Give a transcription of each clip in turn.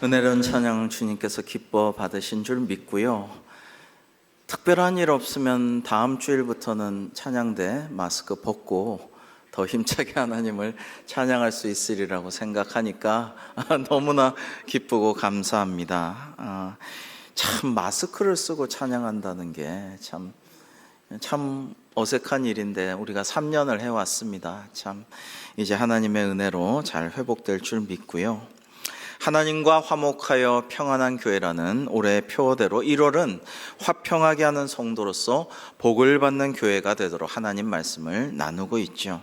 은혜로운 찬양 주님께서 기뻐 받으신 줄 믿고요. 특별한 일 없으면 다음 주일부터는 찬양대 마스크 벗고 더 힘차게 하나님을 찬양할 수 있으리라고 생각하니까 너무나 기쁘고 감사합니다. 참 마스크를 쓰고 찬양한다는 게 참 어색한 일인데 우리가 3년을 해왔습니다. 참 이제 하나님의 은혜로 잘 회복될 줄 믿고요. 하나님과 화목하여 평안한 교회라는 올해의 표어대로 1월은 화평하게 하는 성도로서 복을 받는 교회가 되도록 하나님 말씀을 나누고 있죠.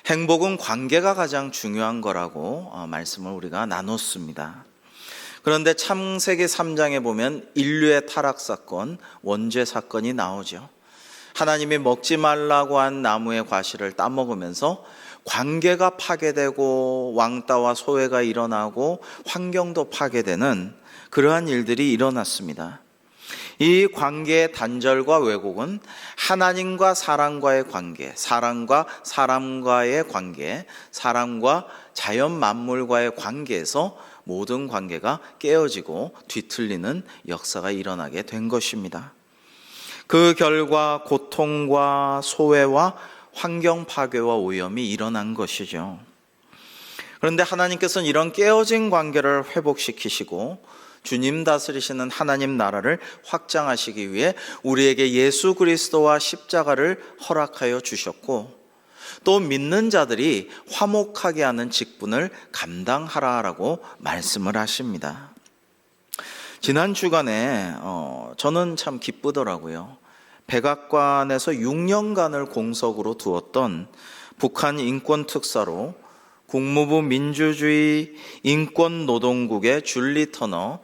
행복은 관계가 가장 중요한 거라고 말씀을 우리가 나눴습니다. 그런데 창세기 3장에 보면 인류의 타락 사건, 원죄 사건이 나오죠. 하나님이 먹지 말라고 한 나무의 과실을 따먹으면서 관계가 파괴되고 왕따와 소외가 일어나고 환경도 파괴되는 그러한 일들이 일어났습니다. 이 관계의 단절과 왜곡은 하나님과 사람과의 관계, 사람과 사람과의 관계, 사람과 자연 만물과의 관계에서 모든 관계가 깨어지고 뒤틀리는 역사가 일어나게 된 것입니다. 그 결과 고통과 소외와 환경 파괴와 오염이 일어난 것이죠. 그런데 하나님께서는 이런 깨어진 관계를 회복시키시고 주님 다스리시는 하나님 나라를 확장하시기 위해 우리에게 예수 그리스도와 십자가를 허락하여 주셨고 또 믿는 자들이 화목하게 하는 직분을 감당하라라고 말씀을 하십니다. 지난 주간에 저는 참 기쁘더라고요. 백악관에서 6년간을 공석으로 두었던 북한 인권특사로 국무부 민주주의 인권노동국의 줄리 터너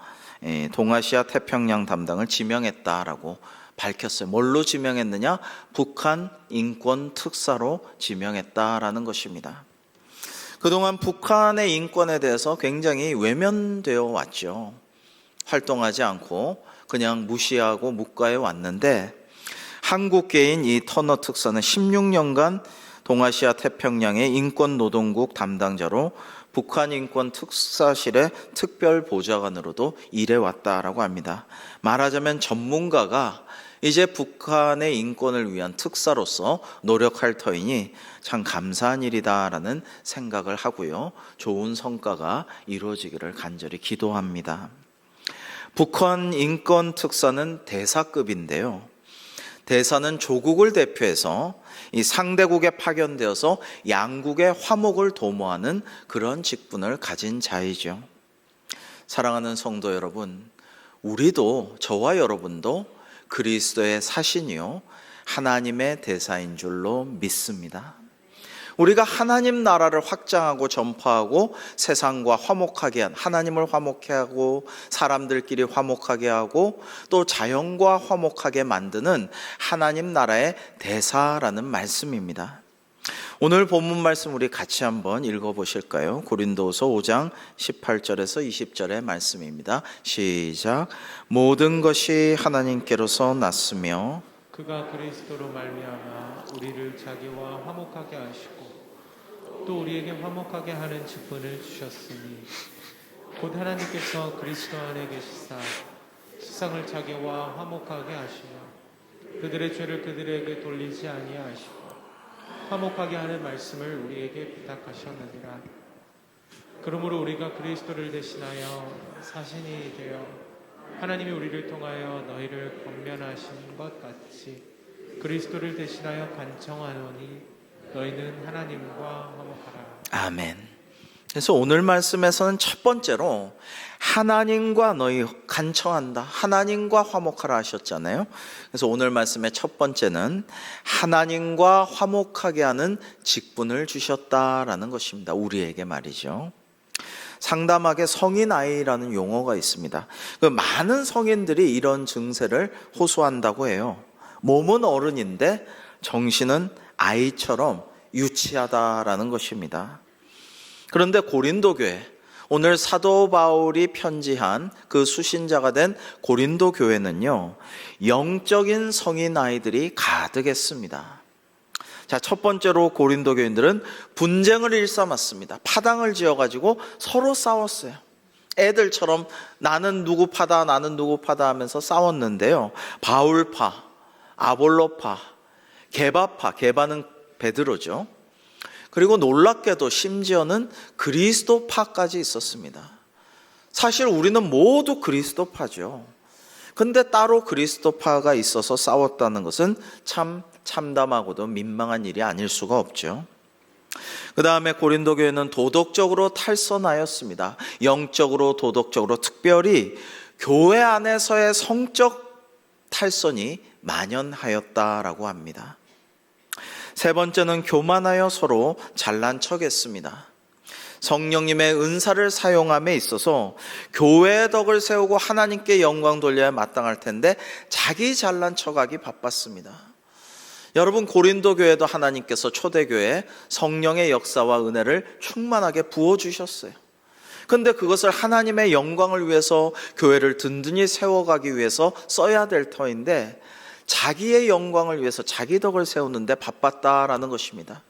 동아시아 태평양 담당을 지명했다라고 밝혔어요. 뭘로 지명했느냐? 북한 인권특사로 지명했다라는 것입니다. 그동안 북한의 인권에 대해서 굉장히 외면되어 왔죠. 활동하지 않고 그냥 무시하고 묵과해 왔는데 한국계인 이 터너 특사는 16년간 동아시아 태평양의 인권노동국 담당자로 북한 인권 특사실의 특별 보좌관으로도 일해왔다라고 합니다. 말하자면 전문가가 이제 북한의 인권을 위한 특사로서 노력할 터이니 참 감사한 일이다라는 생각을 하고요. 좋은 성과가 이루어지기를 간절히 기도합니다. 북한 인권 특사는 대사급인데요. 대사는 조국을 대표해서 이 상대국에 파견되어서 양국의 화목을 도모하는 그런 직분을 가진 자이죠. 사랑하는 성도 여러분, 우리도 저와 여러분도 그리스도의 사신이요 하나님의 대사인 줄로 믿습니다. 우리가 하나님 나라를 확장하고 전파하고 세상과 화목하게 한 하나님을 화목케 하고 사람들끼리 화목하게 하고 또 자연과 화목하게 만드는 하나님 나라의 대사라는 말씀입니다. 오늘 본문 말씀 우리 같이 한번 읽어보실까요? 고린도후서 5장 18절에서 20절의 말씀입니다. 시작. 모든 것이 하나님께로서 났으며 그가 그리스도로 말미암아 우리를 자기와 화목하게 하시고 또 우리에게 화목하게 하는 직분을 주셨으니 곧 하나님께서 그리스도 안에 계시사 세상을 자기와 화목하게 하시며 그들의 죄를 그들에게 돌리지 아니하시고 화목하게 하는 말씀을 우리에게 부탁하셨느니라. 그러므로 우리가 그리스도를 대신하여 사신이 되어 하나님이 우리를 통하여 너희를 권면하신 것 같이 그리스도를 대신하여 간청하노니 너희는 하나님과 화목하라. 아멘. 그래서 오늘 말씀에서는 첫 번째로 하나님과 너희 간청한다, 하나님과 화목하라 하셨잖아요. 그래서 오늘 말씀의 첫 번째는 하나님과 화목하게 하는 직분을 주셨다라는 것입니다. 우리에게 말이죠. 상담학에 성인 아이라는 용어가 있습니다. 많은 성인들이 이런 증세를 호소한다고 해요. 몸은 어른인데 정신은 아이처럼 유치하다라는 것입니다. 그런데 고린도 교회, 오늘 사도 바울이 편지한 그 수신자가 된 고린도 교회는요, 영적인 성인 아이들이 가득했습니다. 자, 첫 번째로 고린도 교인들은 분쟁을 일삼았습니다. 파당을 지어가지고 서로 싸웠어요. 애들처럼 나는 누구 파다 나는 누구 파다 하면서 싸웠는데요. 바울파, 아볼로파, 게바파, 게바는 베드로죠. 그리고 놀랍게도 심지어는 그리스도파까지 있었습니다. 사실 우리는 모두 그리스도파죠. 근데 따로 그리스도파가 있어서 싸웠다는 것은 참 참담하고도 민망한 일이 아닐 수가 없죠. 그 다음에 고린도 교회는 도덕적으로 탈선하였습니다. 영적으로, 도덕적으로, 특별히 교회 안에서의 성적 탈선이 만연하였다라고 합니다. 세 번째는 교만하여 서로 잘난 척했습니다. 성령님의 은사를 사용함에 있어서 교회의 덕을 세우고 하나님께 영광 돌려야 마땅할 텐데 자기 잘난 척하기 바빴습니다. 여러분, 고린도 교회도 하나님께서 초대교회에 성령의 역사와 은혜를 충만하게 부어주셨어요. 근데 그것을 하나님의 영광을 위해서 교회를 든든히 세워가기 위해서 써야 될 터인데 자기의 영광을 위해서 자기 덕을 세우는데 바빴다라는 것입니다.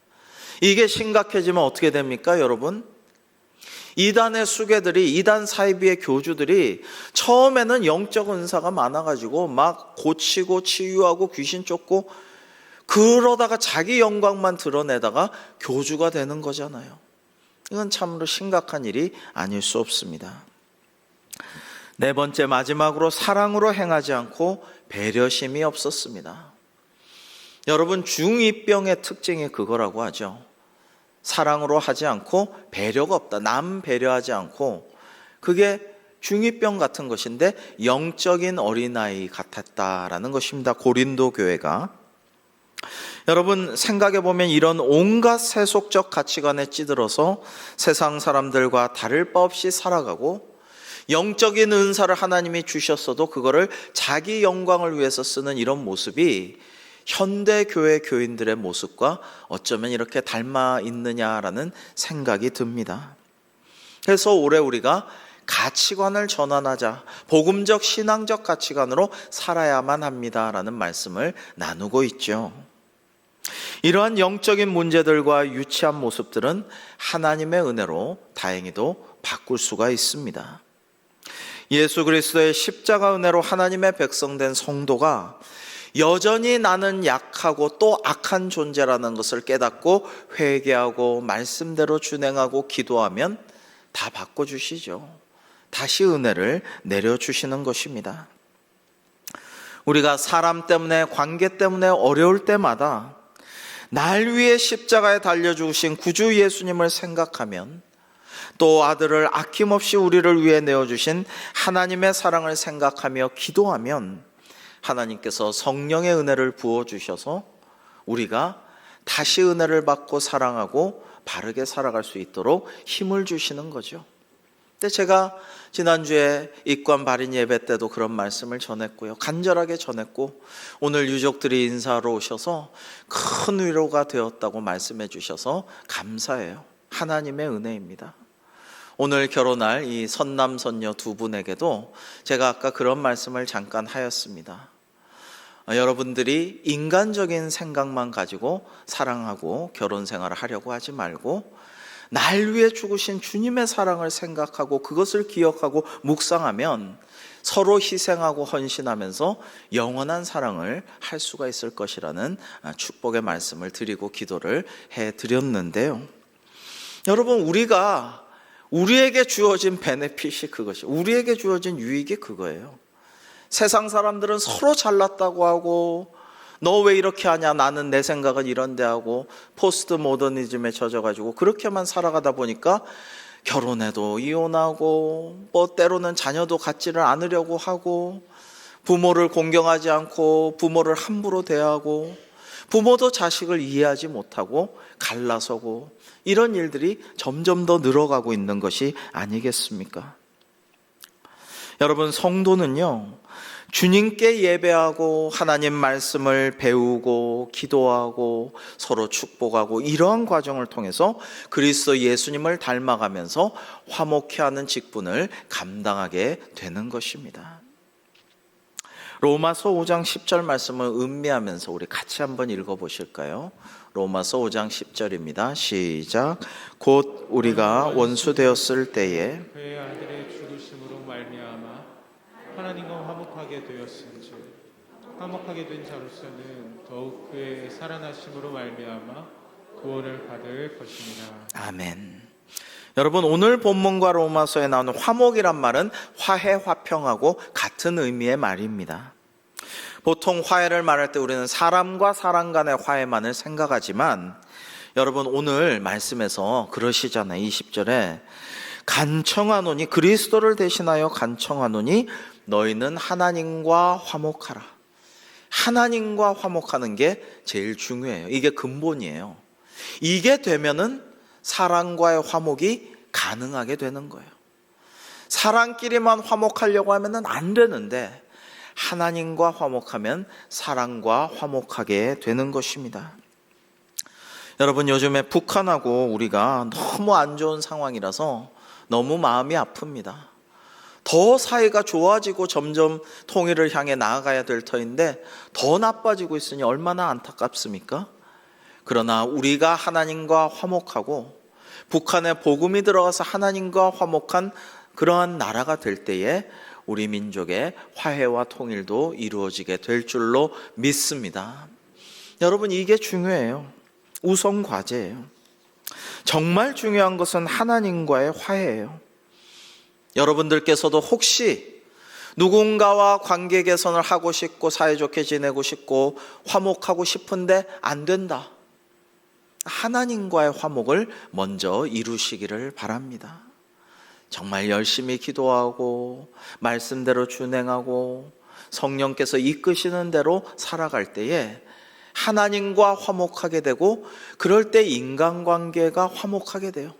이게 심각해지면 어떻게 됩니까, 여러분? 이단의 수괴들이, 이단 사이비의 교주들이 처음에는 영적 은사가 많아가지고 막 고치고 치유하고 귀신 쫓고 그러다가 자기 영광만 드러내다가 교주가 되는 거잖아요. 이건 참으로 심각한 일이 아닐 수 없습니다. 네 번째, 마지막으로 사랑으로 행하지 않고 배려심이 없었습니다. 여러분, 중2병의 특징이 그거라고 하죠. 사랑으로 하지 않고 배려가 없다. 남 배려하지 않고, 그게 중2병 같은 것인데 영적인 어린아이 같았다라는 것입니다. 고린도 교회가. 여러분, 생각해 보면 이런 온갖 세속적 가치관에 찌들어서 세상 사람들과 다를 바 없이 살아가고 영적인 은사를 하나님이 주셨어도 그거를 자기 영광을 위해서 쓰는 이런 모습이 현대 교회 교인들의 모습과 어쩌면 이렇게 닮아 있느냐라는 생각이 듭니다. 그래서 올해 우리가 가치관을 전환하자, 복음적 신앙적 가치관으로 살아야만 합니다라는 말씀을 나누고 있죠. 이러한 영적인 문제들과 유치한 모습들은 하나님의 은혜로 다행히도 바꿀 수가 있습니다. 예수 그리스도의 십자가 은혜로 하나님의 백성된 성도가 여전히 나는 약하고 또 악한 존재라는 것을 깨닫고 회개하고 말씀대로 준행하고 기도하면 다 바꿔주시죠. 다시 은혜를 내려주시는 것입니다. 우리가 사람 때문에, 관계 때문에 어려울 때마다 날 위해 십자가에 달려 죽으신 구주 예수님을 생각하면, 또 아들을 아낌없이 우리를 위해 내어주신 하나님의 사랑을 생각하며 기도하면 하나님께서 성령의 은혜를 부어주셔서 우리가 다시 은혜를 받고 사랑하고 바르게 살아갈 수 있도록 힘을 주시는 거죠. 근데 제가 지난주에 입관 발인 예배 때도 그런 말씀을 전했고요. 간절하게 전했고, 오늘 유족들이 인사하러 오셔서 큰 위로가 되었다고 말씀해 주셔서 감사해요. 하나님의 은혜입니다. 오늘 결혼할 이 선남 선녀 두 분에게도 제가 아까 그런 말씀을 잠깐 하였습니다. 여러분들이 인간적인 생각만 가지고 사랑하고 결혼 생활을 하려고 하지 말고 날 위해 죽으신 주님의 사랑을 생각하고 그것을 기억하고 묵상하면 서로 희생하고 헌신하면서 영원한 사랑을 할 수가 있을 것이라는 축복의 말씀을 드리고 기도를 해드렸는데요. 여러분, 우리에게 주어진 베네핏이 그것이, 우리에게 주어진 유익이 그거예요. 세상 사람들은 서로 잘났다고 하고, 너 왜 이렇게 하냐, 나는 내 생각은 이런데 하고, 포스트 모더니즘에 젖어가지고 그렇게만 살아가다 보니까 결혼해도 이혼하고, 뭐 때로는 자녀도 갖지를 않으려고 하고, 부모를 공경하지 않고 부모를 함부로 대하고, 부모도 자식을 이해하지 못하고 갈라서고, 이런 일들이 점점 더 늘어가고 있는 것이 아니겠습니까? 여러분, 성도는요, 주님께 예배하고 하나님 말씀을 배우고 기도하고 서로 축복하고 이러한 과정을 통해서 그리스도 예수님을 닮아가면서 화목해하는 직분을 감당하게 되는 것입니다. 로마서 5장 10절 말씀을 음미하면서 우리 같이 한번 읽어보실까요? 로마서 5장 10절입니다. 시작. 곧 우리가 원수 되었을 때에 그의 아들의 죽으심으로 화목하게 되었은즉 화목하게 된 자로서는 더욱 그의 살아나심으로 말미암아 구원을 받을 것이니라. 아멘. 여러분, 오늘 본문과 로마서에 나오는 화목이란 말은 화해, 화평하고 같은 의미의 말입니다. 보통 화해를 말할 때 우리는 사람과 사람 간의 화해만을 생각하지만 여러분, 오늘 말씀에서 그러시잖아요. 20절에 간청하노니, 그리스도를 대신하여 간청하노니 너희는 하나님과 화목하라. 하나님과 화목하는 게 제일 중요해요. 이게 근본이에요. 이게 되면은 사랑과의 화목이 가능하게 되는 거예요. 사람끼리만 화목하려고 하면은 안 되는데 하나님과 화목하면 사랑과 화목하게 되는 것입니다. 여러분, 요즘에 북한하고 우리가 너무 안 좋은 상황이라서 너무 마음이 아픕니다. 더 사이가 좋아지고 점점 통일을 향해 나아가야 될 터인데 더 나빠지고 있으니 얼마나 안타깝습니까? 그러나 우리가 하나님과 화목하고 북한에 복음이 들어가서 하나님과 화목한 그러한 나라가 될 때에 우리 민족의 화해와 통일도 이루어지게 될 줄로 믿습니다. 여러분, 이게 중요해요. 우선 과제예요. 정말 중요한 것은 하나님과의 화해예요. 여러분들께서도 혹시 누군가와 관계 개선을 하고 싶고 사이좋게 지내고 싶고 화목하고 싶은데 안 된다. 하나님과의 화목을 먼저 이루시기를 바랍니다. 정말 열심히 기도하고 말씀대로 준행하고 성령께서 이끄시는 대로 살아갈 때에 하나님과 화목하게 되고 그럴 때 인간관계가 화목하게 돼요.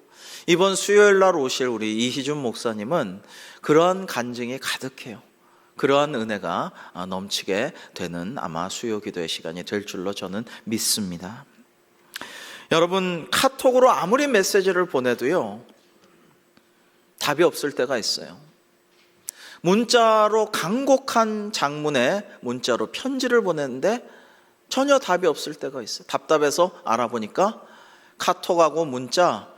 이번 수요일 날 오실 우리 이희준 목사님은 그러한 간증이 가득해요. 그러한 은혜가 넘치게 되는 아마 수요 기도의 시간이 될 줄로 저는 믿습니다. 여러분, 카톡으로 아무리 메시지를 보내도요, 답이 없을 때가 있어요. 문자로 간곡한 장문의 문자로 편지를 보냈는데 전혀 답이 없을 때가 있어요. 답답해서 알아보니까 카톡하고 문자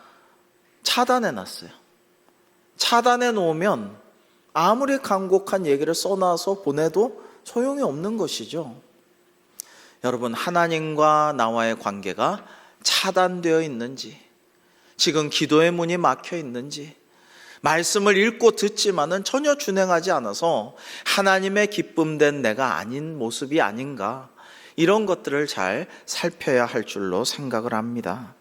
차단해 놨어요. 차단해 놓으면 아무리 간곡한 얘기를 써놔서 보내도 소용이 없는 것이죠. 여러분, 하나님과 나와의 관계가 차단되어 있는지, 지금 기도의 문이 막혀 있는지, 말씀을 읽고 듣지만은 전혀 준행하지 않아서 하나님의 기쁨된 내가 아닌 모습이 아닌가, 이런 것들을 잘 살펴야 할 줄로 생각을 합니다.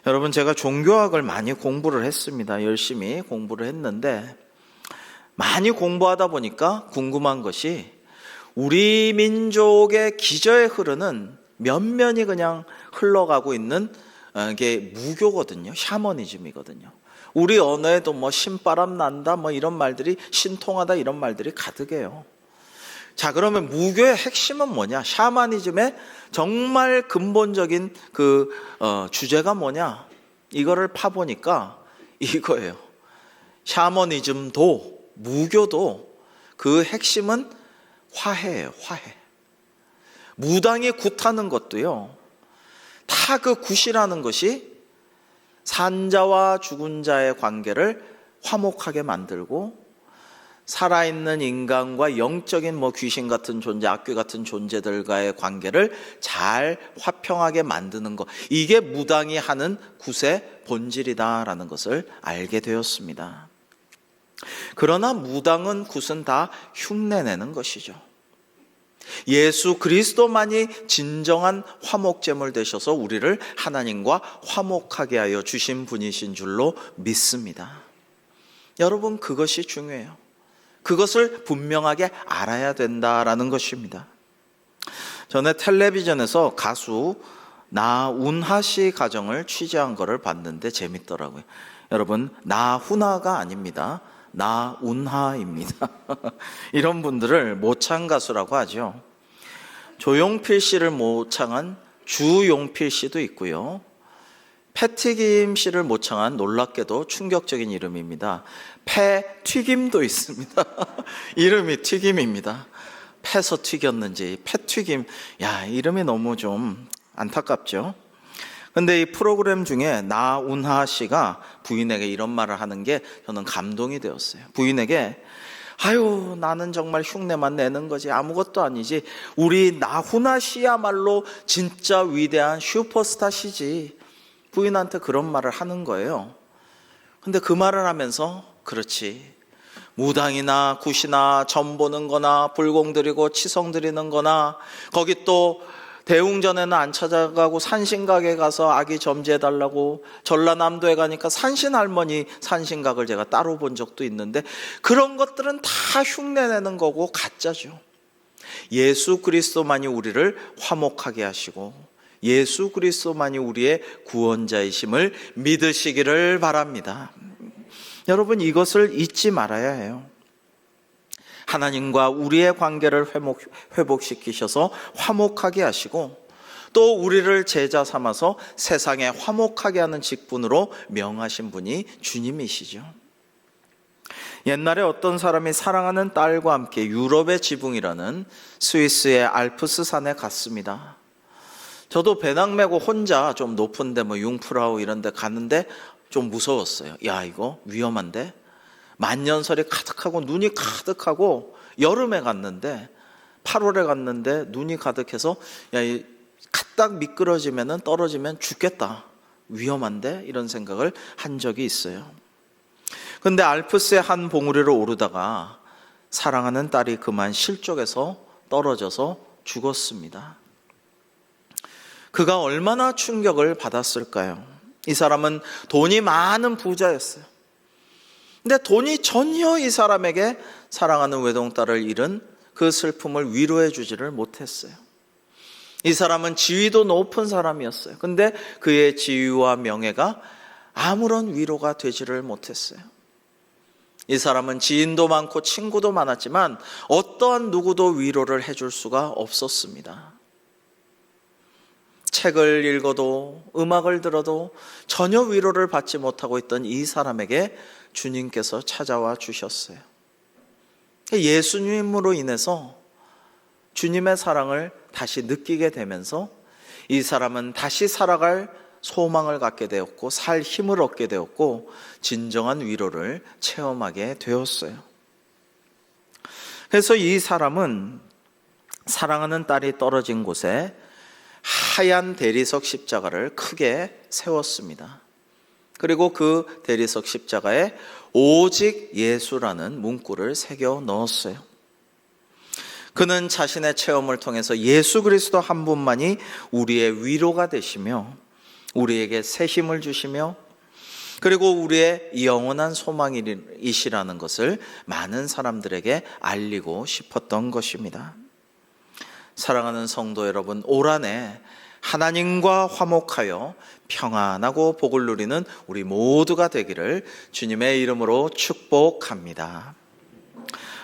여러분, 제가 종교학을 많이 공부를 했습니다. 열심히 공부를 했는데 많이 공부하다 보니까 궁금한 것이 우리 민족의 기저에 흐르는 면면이 그냥 흘러가고 있는 게 무교거든요. 샤머니즘이거든요. 우리 언어에도 뭐 신바람 난다 뭐 이런 말들이, 신통하다 이런 말들이 가득해요. 자, 그러면 무교의 핵심은 뭐냐? 샤머니즘의 정말 근본적인 주제가 뭐냐? 이거를 파보니까 이거예요. 샤머니즘도 무교도 그 핵심은 화해예요. 화해. 무당이 굿하는 것도요, 다 그 굿이라는 것이 산자와 죽은 자의 관계를 화목하게 만들고 살아있는 인간과 영적인 귀신 같은 존재, 악귀 같은 존재들과의 관계를 잘 화평하게 만드는 것, 이게 무당이 하는 굿의 본질이다라는 것을 알게 되었습니다. 그러나 무당은 굿은 다 흉내내는 것이죠. 예수 그리스도만이 진정한 화목제물 되셔서 우리를 하나님과 화목하게 하여 주신 분이신 줄로 믿습니다. 여러분, 그것이 중요해요. 그것을 분명하게 알아야 된다라는 것입니다. 전에 텔레비전에서 가수 나훈아 씨 가정을 취재한 거를 봤는데 재밌더라고요. 여러분, 나훈아가 아닙니다. 나훈아입니다. 이런 분들을 모창가수라고 하죠. 조용필 씨를 모창한 주용필 씨도 있고요. 패튀김 씨를 모창한 놀랍게도 충격적인 이름입니다. 패튀김도 있습니다. 이름이 튀김입니다. 패서 튀겼는지 패튀김. 야, 이름이 너무 좀 안타깝죠. 근데 이 프로그램 중에 나훈아 씨가 부인에게 이런 말을 하는 게 저는 감동이 되었어요. 부인에게 아유, 나는 정말 흉내만 내는 거지 아무것도 아니지. 우리 나훈아 씨야말로 진짜 위대한 슈퍼스타시지. 부인한테 그런 말을 하는 거예요. 근데 그 말을 하면서 그렇지, 무당이나 굿이나 점 보는 거나 불공 드리고 치성 드리는 거나, 거기 또 대웅전에는 안 찾아가고 산신각에 가서 아기 점지해달라고, 전라남도에 가니까 산신할머니 산신각을 제가 따로 본 적도 있는데, 그런 것들은 다 흉내내는 거고 가짜죠. 예수 그리스도만이 우리를 화목하게 하시고 예수 그리스도만이 우리의 구원자이심을 믿으시기를 바랍니다. 여러분, 이것을 잊지 말아야 해요. 하나님과 우리의 관계를 회복시키셔서 화목하게 하시고, 또 우리를 제자 삼아서 세상에 화목하게 하는 직분으로 명하신 분이 주님이시죠. 옛날에 어떤 사람이 사랑하는 딸과 함께 유럽의 지붕이라는 스위스의 알프스 산에 갔습니다. 저도 배낭 메고 혼자 좀 높은데 융프라우 이런 데 갔는데 좀 무서웠어요. 야, 이거 위험한데? 만년설이 가득하고 눈이 가득하고, 여름에 갔는데 8월에 갔는데 눈이 가득해서 야, 딱 미끄러지면 떨어지면 죽겠다, 위험한데? 이런 생각을 한 적이 있어요. 근데 알프스의 한 봉우리를 오르다가 사랑하는 딸이 그만 실족해서 떨어져서 죽었습니다. 그가 얼마나 충격을 받았을까요? 이 사람은 돈이 많은 부자였어요. 근데 돈이 전혀 이 사람에게 사랑하는 외동딸을 잃은 그 슬픔을 위로해 주지를 못했어요. 이 사람은 지위도 높은 사람이었어요. 근데 그의 지위와 명예가 아무런 위로가 되지를 못했어요. 이 사람은 지인도 많고 친구도 많았지만 어떠한 누구도 위로를 해줄 수가 없었습니다. 책을 읽어도 음악을 들어도 전혀 위로를 받지 못하고 있던 이 사람에게 주님께서 찾아와 주셨어요. 예수님으로 인해서 주님의 사랑을 다시 느끼게 되면서 이 사람은 다시 살아갈 소망을 갖게 되었고, 살 힘을 얻게 되었고, 진정한 위로를 체험하게 되었어요. 그래서 이 사람은 사랑하는 딸이 떨어진 곳에 하얀 대리석 십자가를 크게 세웠습니다. 그리고 그 대리석 십자가에 오직 예수라는 문구를 새겨 넣었어요. 그는 자신의 체험을 통해서 예수 그리스도 한 분만이 우리의 위로가 되시며 우리에게 새 힘을 주시며, 그리고 우리의 영원한 소망이시라는 것을 많은 사람들에게 알리고 싶었던 것입니다. 사랑하는 성도 여러분, 올 한해 하나님과 화목하여 평안하고 복을 누리는 우리 모두가 되기를 주님의 이름으로 축복합니다.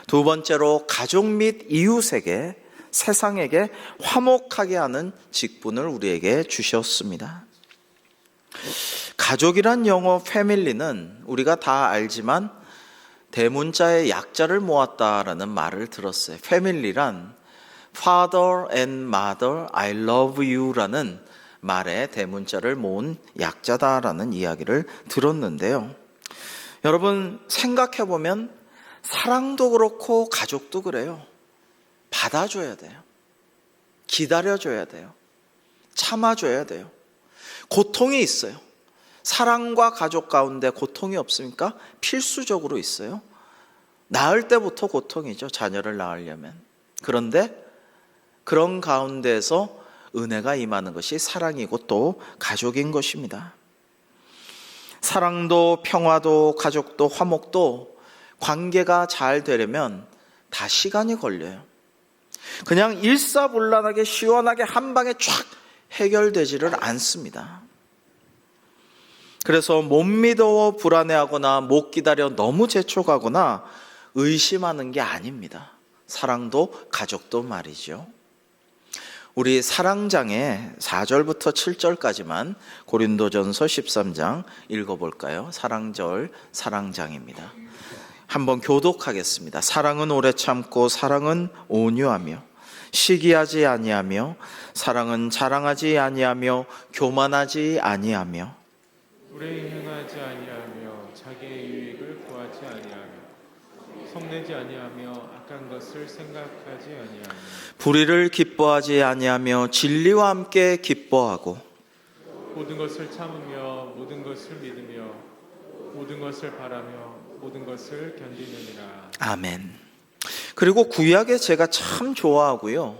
두 번째로, 가족 및 이웃에게, 세상에게 화목하게 하는 직분을 우리에게 주셨습니다. 가족이란 영어 패밀리는 우리가 다 알지만 대문자의 약자를 모았다라는 말을 들었어요. 패밀리란 Father and Mother, I love you라는 말의 대문자를 모은 약자다라는 이야기를 들었는데요. 여러분, 생각해보면 사랑도 그렇고 가족도 그래요. 받아줘야 돼요. 기다려줘야 돼요. 참아줘야 돼요. 고통이 있어요. 사랑과 가족 가운데 고통이 없습니까? 필수적으로 있어요. 낳을 때부터 고통이죠, 자녀를 낳으려면. 그런데 그런 가운데에서 은혜가 임하는 것이 사랑이고 또 가족인 것입니다. 사랑도 평화도 가족도 화목도 관계가 잘 되려면 다 시간이 걸려요. 그냥 일사불란하게 시원하게 한 방에 쫙 해결되지를 않습니다. 그래서 못 믿어 불안해하거나 못 기다려 너무 재촉하거나 의심하는 게 아닙니다. 사랑도 가족도 말이죠. 우리 사랑장에 4절부터 7절까지만 고린도전서 13장 읽어볼까요? 사랑절, 사랑장입니다. 한번 교독하겠습니다. 사랑은 오래 참고 사랑은 온유하며 시기하지 아니하며 사랑은 자랑하지 아니하며 교만하지 아니하며 불에 행하지 아니하며 자기의 유익을 구하지 아니하며 성내지 아니하며 악한 것을 생각하지 아니하며 불의를 기뻐하지 아니하며 진리와 함께 기뻐하고 모든 것을 참으며 모든 것을 믿으며 모든 것을 바라며 모든 것을 견디느니라. 아멘. 그리고 구약에 제가 참 좋아하고요,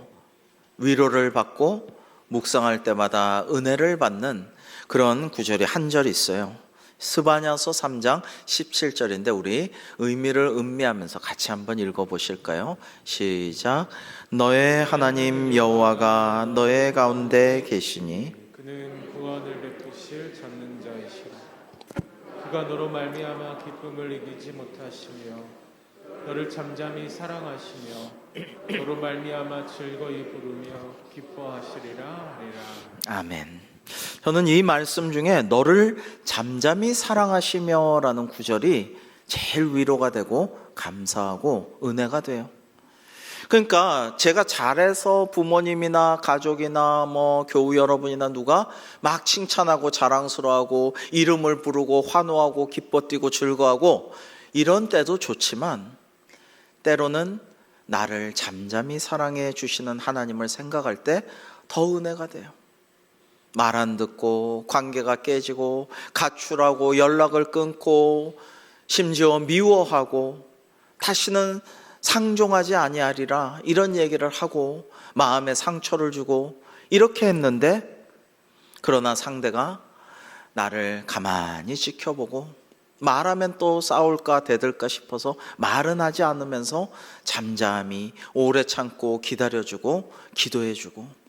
위로를 받고 묵상할 때마다 은혜를 받는 그런 구절이 한 절 있어요. 스바냐서 3장 17절인데 우리 의미를 음미하면서 같이 한번 읽어보실까요? 시작. 너의 하나님 여호와가 너의 가운데 계시니 그는 구원을 베푸실 전능자이시라. 그가 너로 말미암아 기쁨을 이기지 못하시며 너를 잠잠히 사랑하시며 너로 말미암아 즐거이 부르며 기뻐하시리라 하리라. 아멘. 저는 이 말씀 중에 너를 잠잠히 사랑하시며 라는 구절이 제일 위로가 되고 감사하고 은혜가 돼요. 그러니까 제가 잘해서 부모님이나 가족이나 뭐 교우 여러분이나 누가 막 칭찬하고 자랑스러워하고 이름을 부르고 환호하고 기뻐 뛰고 즐거워하고 이런 때도 좋지만, 때로는 나를 잠잠히 사랑해 주시는 하나님을 생각할 때 더 은혜가 돼요. 말 안 듣고 관계가 깨지고 가출하고 연락을 끊고 심지어 미워하고 다시는 상종하지 아니하리라 이런 얘기를 하고 마음에 상처를 주고 이렇게 했는데, 그러나 상대가 나를 가만히 지켜보고 말하면 또 싸울까 대들까 싶어서 말은 하지 않으면서 잠잠히 오래 참고 기다려주고 기도해주고,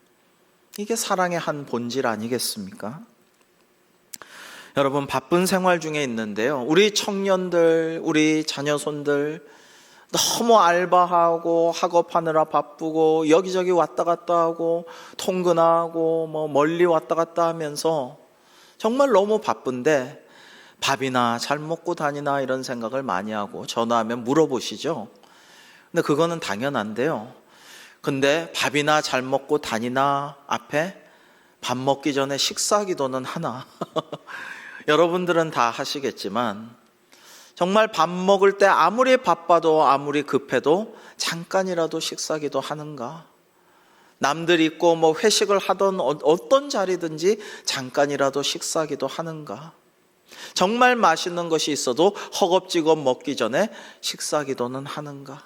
이게 사랑의 한 본질 아니겠습니까? 여러분, 바쁜 생활 중에 있는데요, 우리 청년들, 우리 자녀손들 너무 알바하고 학업하느라 바쁘고 여기저기 왔다 갔다 하고 통근하고 뭐 멀리 왔다 갔다 하면서 정말 너무 바쁜데 밥이나 잘 먹고 다니나 이런 생각을 많이 하고 전화하면 물어보시죠. 근데 그거는 당연한데요, 근데 밥이나 잘 먹고 다니나 앞에 밥 먹기 전에 식사 기도는 하나? 여러분들은 다 하시겠지만 정말 밥 먹을 때 아무리 바빠도 아무리 급해도 잠깐이라도 식사 기도 하는가? 남들 있고 뭐 회식을 하던 어떤 자리든지 잠깐이라도 식사 기도 하는가? 정말 맛있는 것이 있어도 허겁지겁 먹기 전에 식사 기도는 하는가?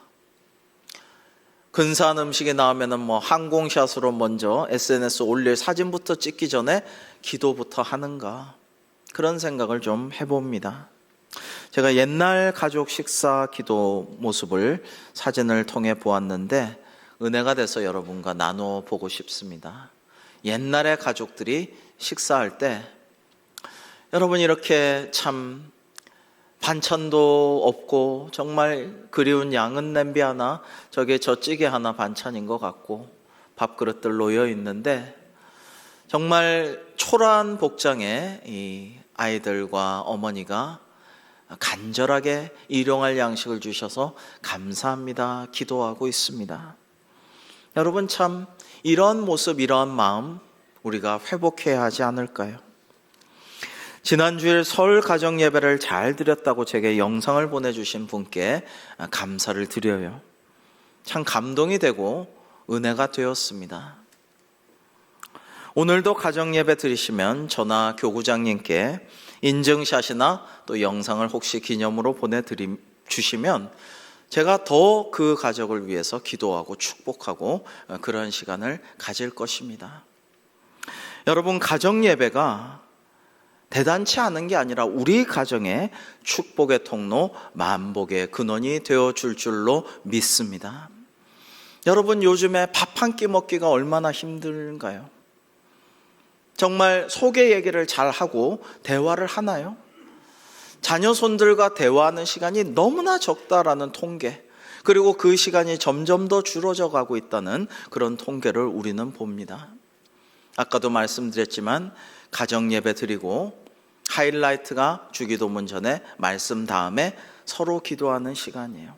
근사한 음식이 나오면은 뭐 항공샷으로 먼저 SNS 올릴 사진부터 찍기 전에 기도부터 하는가? 그런 생각을 좀 해봅니다. 제가 옛날 가족 식사 기도 모습을 사진을 통해 보았는데 은혜가 돼서 여러분과 나눠 보고 싶습니다. 옛날의 가족들이 식사할 때 여러분 이렇게 참 반찬도 없고 정말 그리운 양은 냄비 하나, 저게 저 찌개 하나 반찬인 것 같고 밥그릇들 놓여 있는데 정말 초라한 복장에 이 아이들과 어머니가 간절하게 일용할 양식을 주셔서 감사합니다 기도하고 있습니다. 여러분, 참 이런 모습, 이런 마음 우리가 회복해야 하지 않을까요? 지난주에 설 가정 예배를 잘 드렸다고 제게 영상을 보내주신 분께 감사를 드려요. 참 감동이 되고 은혜가 되었습니다. 오늘도 가정 예배 드리시면 저나 교구장님께 인증샷이나 또 영상을 혹시 기념으로 보내주시면 제가 더 그 가족을 위해서 기도하고 축복하고 그런 시간을 가질 것입니다. 여러분, 가정 예배가 대단치 않은 게 아니라 우리 가정의 축복의 통로, 만복의 근원이 되어줄 줄로 믿습니다. 여러분, 요즘에 밥 한 끼 먹기가 얼마나 힘든가요? 정말 속의 얘기를 잘 하고 대화를 하나요? 자녀손들과 대화하는 시간이 너무나 적다라는 통계, 그리고 그 시간이 점점 더 줄어져 가고 있다는 그런 통계를 우리는 봅니다. 아까도 말씀드렸지만 가정 예배 드리고 하이라이트가 주기도문 전에 말씀 다음에 서로 기도하는 시간이에요.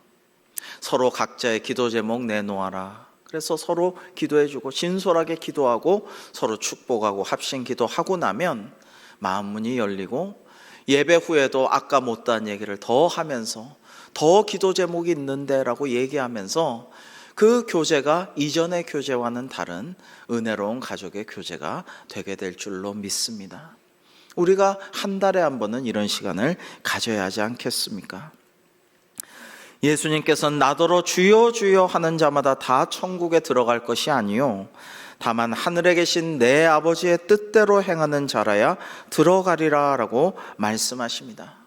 서로 각자의 기도 제목 내놓아라. 그래서 서로 기도해주고 진솔하게 기도하고 서로 축복하고 합심 기도하고 나면 마음 문이 열리고 예배 후에도 아까 못한 얘기를 더 하면서 더 기도 제목이 있는데 라고 얘기하면서 그 교제가 이전의 교제와는 다른 은혜로운 가족의 교제가 되게 될 줄로 믿습니다. 우리가 한 달에 한 번은 이런 시간을 가져야 하지 않겠습니까? 예수님께서는 나더러 주여 주여 하는 자마다 다 천국에 들어갈 것이 아니요 다만 하늘에 계신 내 아버지의 뜻대로 행하는 자라야 들어가리라 라고 말씀하십니다.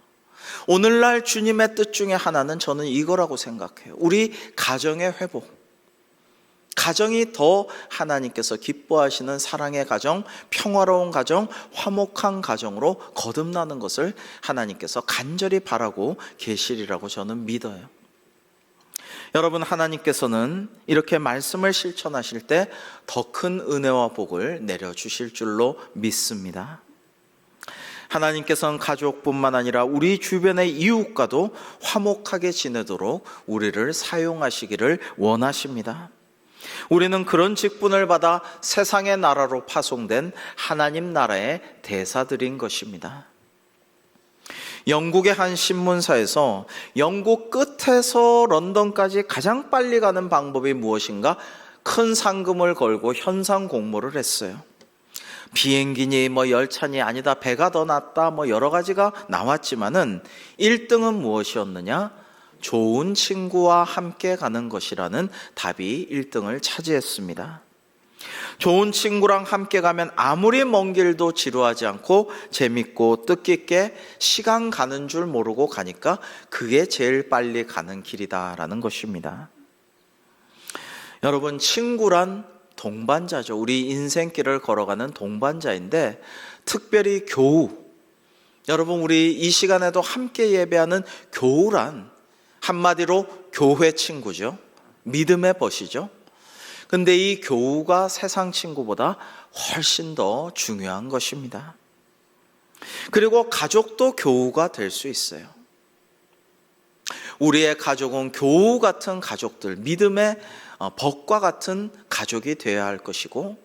오늘날 주님의 뜻 중에 하나는 저는 이거라고 생각해요. 우리 가정의 회복, 가정이 더 하나님께서 기뻐하시는 사랑의 가정, 평화로운 가정, 화목한 가정으로 거듭나는 것을 하나님께서 간절히 바라고 계시리라고 저는 믿어요. 여러분, 하나님께서는 이렇게 말씀을 실천하실 때 더 큰 은혜와 복을 내려주실 줄로 믿습니다. 하나님께서는 가족뿐만 아니라 우리 주변의 이웃과도 화목하게 지내도록 우리를 사용하시기를 원하십니다. 우리는 그런 직분을 받아 세상의 나라로 파송된 하나님 나라의 대사들인 것입니다. 영국의 한 신문사에서 영국 끝에서 런던까지 가장 빨리 가는 방법이 무엇인가 큰 상금을 걸고 현상 공모를 했어요. 비행기니 열차니 아니다 배가 더 낫다 여러 가지가 나왔지만은 1등은 무엇이었느냐? 좋은 친구와 함께 가는 것이라는 답이 1등을 차지했습니다. 좋은 친구랑 함께 가면 아무리 먼 길도 지루하지 않고 재밌고 뜻깊게 시간 가는 줄 모르고 가니까 그게 제일 빨리 가는 길이다라는 것입니다. 여러분, 친구란 동반자죠. 우리 인생길을 걸어가는 동반자인데 특별히 교우, 여러분 우리 이 시간에도 함께 예배하는 교우란 한마디로 교회 친구죠. 믿음의 벗이죠. 근데 이 교우가 세상 친구보다 훨씬 더 중요한 것입니다. 그리고 가족도 교우가 될 수 있어요. 우리의 가족은 교우 같은 가족들, 믿음의 벗과 같은 가족이 되어야 할 것이고,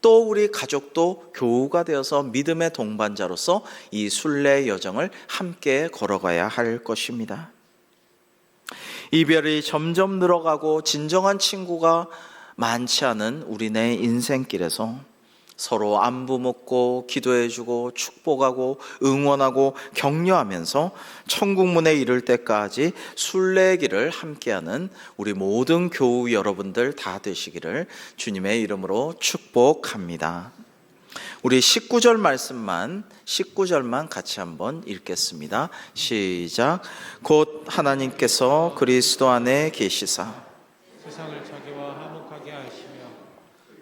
또 우리 가족도 교우가 되어서 믿음의 동반자로서 이 순례 여정을 함께 걸어가야 할 것입니다. 이별이 점점 늘어가고 진정한 친구가 많지 않은 우리네 인생길에서 서로 안부 묻고 기도해주고 축복하고 응원하고 격려하면서 천국문에 이를 때까지 순례길을 함께하는 우리 모든 교우 여러분들 다 되시기를 주님의 이름으로 축복합니다. 우리 19절만 같이 한번 읽겠습니다. 시작. 곧 하나님께서 그리스도 안에 계시사 세상을 자기와 화목하게 하시며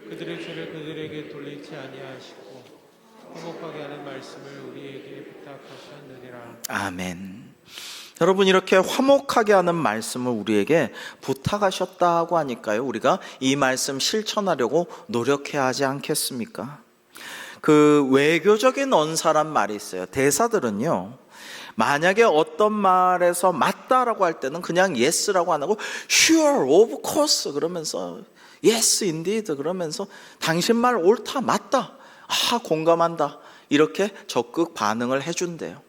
그들의 죄를 그들에게 돌리지 아니하시고 화목하게 하는 말씀을 우리에게 부탁하셨느니라. 아멘. 여러분, 이렇게 화목하게 하는 말씀을 우리에게 부탁하셨다고 하니까요, 우리가 이 말씀 실천하려고 노력해야 하지 않겠습니까? 그 외교적인 언사란 말이 있어요. 대사들은요, 만약에 어떤 말에서 맞다라고 할 때는 그냥 yes라고 안 하고 sure, of course 그러면서 yes, indeed 그러면서 당신 말 옳다, 맞다, 공감한다 이렇게 적극 반응을 해준대요.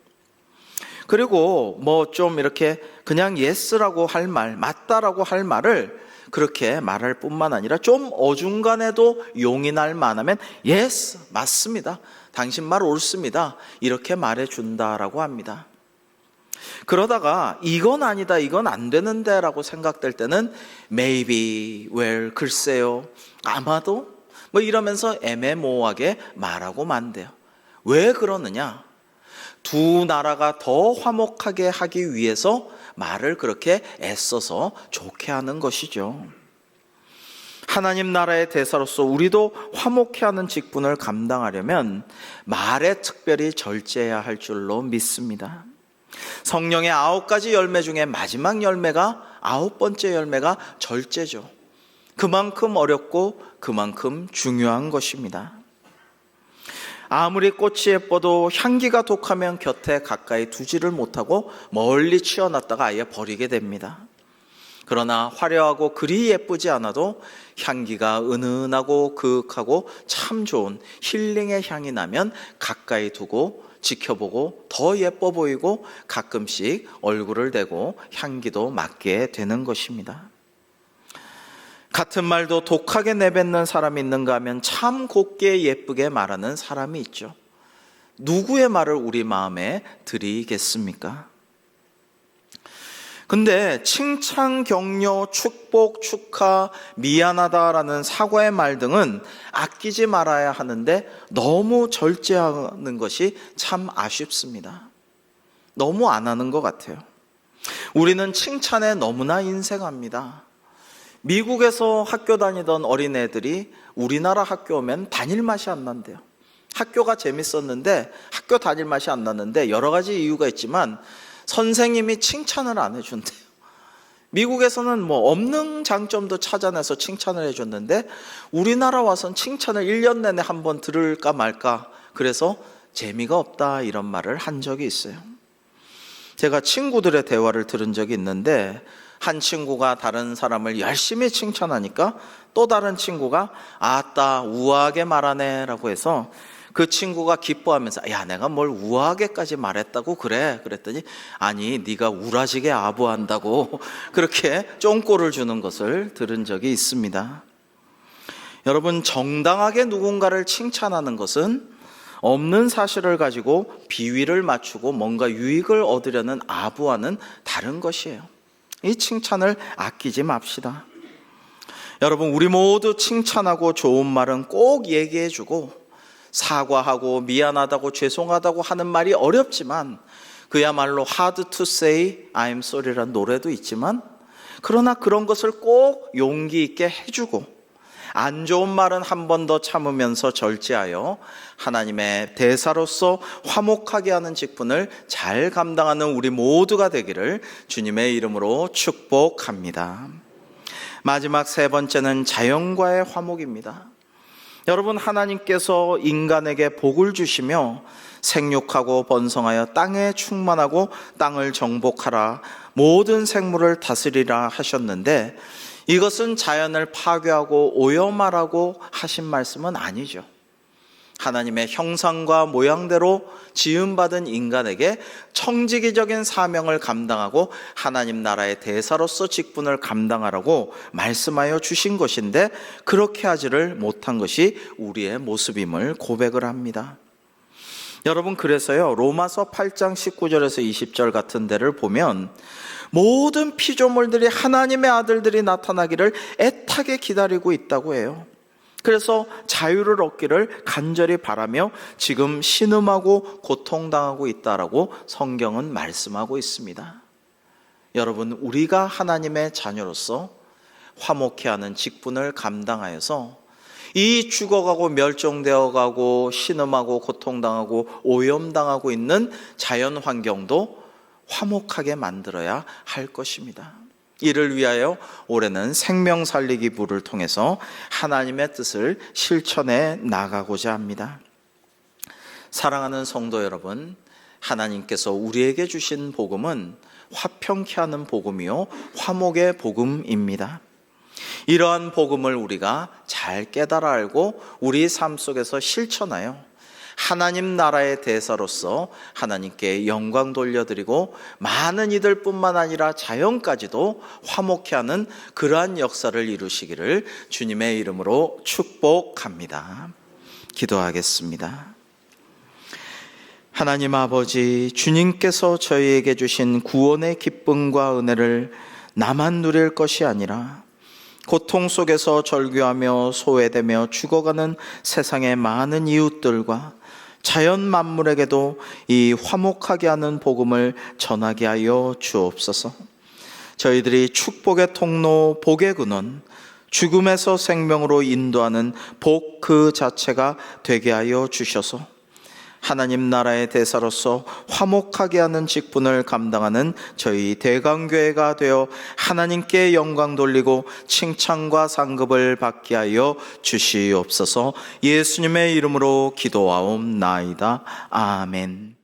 그리고 좀 이렇게 그냥 yes라고 할 말, 맞다라고 할 말을 그렇게 말할 뿐만 아니라 좀 어중간해도 용인할 만하면 yes, 맞습니다, 당신 말 옳습니다 이렇게 말해준다라고 합니다. 그러다가 이건 아니다, 이건 안 되는데 라고 생각될 때는 maybe, well, 글쎄요, 아마도 이러면서 애매모호하게 말하고 만대요. 왜 그러느냐? 두 나라가 더 화목하게 하기 위해서 말을 그렇게 애써서 좋게 하는 것이죠. 하나님 나라의 대사로서 우리도 화목해 하는 직분을 감당하려면 말에 특별히 절제해야 할 줄로 믿습니다. 성령의 9가지 열매 중에 마지막 열매가 9번째 열매가 절제죠. 그만큼 어렵고 그만큼 중요한 것입니다. 아무리 꽃이 예뻐도 향기가 독하면 곁에 가까이 두지를 못하고 멀리 치워놨다가 아예 버리게 됩니다. 그러나 화려하고 그리 예쁘지 않아도 향기가 은은하고 그윽하고 참 좋은 힐링의 향이 나면 가까이 두고 지켜보고 더 예뻐 보이고 가끔씩 얼굴을 대고 향기도 맡게 되는 것입니다. 같은 말도 독하게 내뱉는 사람이 있는가 하면 참 곱게 예쁘게 말하는 사람이 있죠. 누구의 말을 우리 마음에 들이겠습니까? 근데 칭찬, 격려, 축복, 축하, 미안하다라는 사과의 말 등은 아끼지 말아야 하는데 너무 절제하는 것이 참 아쉽습니다. 너무 안 하는 것 같아요. 우리는 칭찬에 너무나 인색합니다. 미국에서 학교 다니던 어린애들이 우리나라 학교 오면 다닐 맛이 안 난대요. 학교가 재밌었는데 학교 다닐 맛이 안 났는데 여러 가지 이유가 있지만 선생님이 칭찬을 안 해준대요. 미국에서는 없는 장점도 찾아내서 칭찬을 해줬는데 우리나라 와서는 칭찬을 1년 내내 한번 들을까 말까 그래서 재미가 없다 이런 말을 한 적이 있어요. 제가 친구들의 대화를 들은 적이 있는데 한 친구가 다른 사람을 열심히 칭찬하니까 또 다른 친구가 아따 우아하게 말하네 라고 해서 그 친구가 기뻐하면서 야 내가 뭘 우아하게까지 말했다고 그래? 그랬더니 아니 네가 우라지게 아부한다고 그렇게 쫑꼬를 주는 것을 들은 적이 있습니다. 여러분 정당하게 누군가를 칭찬하는 것은 없는 사실을 가지고 비위를 맞추고 뭔가 유익을 얻으려는 아부와는 다른 것이에요. 이 칭찬을 아끼지 맙시다. 여러분 우리 모두 칭찬하고 좋은 말은 꼭 얘기해주고 사과하고 미안하다고 죄송하다고 하는 말이 어렵지만 그야말로 hard to say I'm sorry라는 노래도 있지만 그러나 그런 것을 꼭 용기 있게 해주고 안 좋은 말은 한 번 더 참으면서 절제하여 하나님의 대사로서 화목하게 하는 직분을 잘 감당하는 우리 모두가 되기를 주님의 이름으로 축복합니다. 마지막 세 번째는 자연과의 화목입니다. 여러분 하나님께서 인간에게 복을 주시며 생육하고 번성하여 땅에 충만하고 땅을 정복하라 모든 생물을 다스리라 하셨는데 이것은 자연을 파괴하고 오염하라고 하신 말씀은 아니죠. 하나님의 형상과 모양대로 지음받은 인간에게 청지기적인 사명을 감당하고 하나님 나라의 대사로서 직분을 감당하라고 말씀하여 주신 것인데 그렇게 하지를 못한 것이 우리의 모습임을 고백을 합니다. 여러분 그래서요 로마서 8장 19절에서 20절 같은 데를 보면 모든 피조물들이 하나님의 아들들이 나타나기를 애타게 기다리고 있다고 해요. 그래서 자유를 얻기를 간절히 바라며 지금 신음하고 고통당하고 있다라고 성경은 말씀하고 있습니다. 여러분 우리가 하나님의 자녀로서 화목케 하는 직분을 감당하여서 이 죽어가고 멸종되어가고 신음하고 고통당하고 오염당하고 있는 자연 환경도 화목하게 만들어야 할 것입니다. 이를 위하여 올해는 생명 살리기 부를 통해서 하나님의 뜻을 실천해 나가고자 합니다. 사랑하는 성도 여러분, 하나님께서 우리에게 주신 복음은 화평케 하는 복음이요 화목의 복음입니다. 이러한 복음을 우리가 잘 깨달아 알고 우리 삶 속에서 실천하여 하나님 나라의 대사로서 하나님께 영광 돌려드리고 많은 이들 뿐만 아니라 자연까지도 화목케 하는 그러한 역사를 이루시기를 주님의 이름으로 축복합니다. 기도하겠습니다. 하나님 아버지, 주님께서 저희에게 주신 구원의 기쁨과 은혜를 나만 누릴 것이 아니라 고통 속에서 절규하며 소외되며 죽어가는 세상의 많은 이웃들과 자연 만물에게도 이 화목하게 하는 복음을 전하게 하여 주옵소서. 저희들이 축복의 통로, 복의 근원, 죽음에서 생명으로 인도하는 복 그 자체가 되게 하여 주셔서 하나님 나라의 대사로서 화목하게 하는 직분을 감당하는 저희 대강교회가 되어 하나님께 영광 돌리고 칭찬과 상급을 받게 하여 주시옵소서. 예수님의 이름으로 기도하옵나이다. 아멘.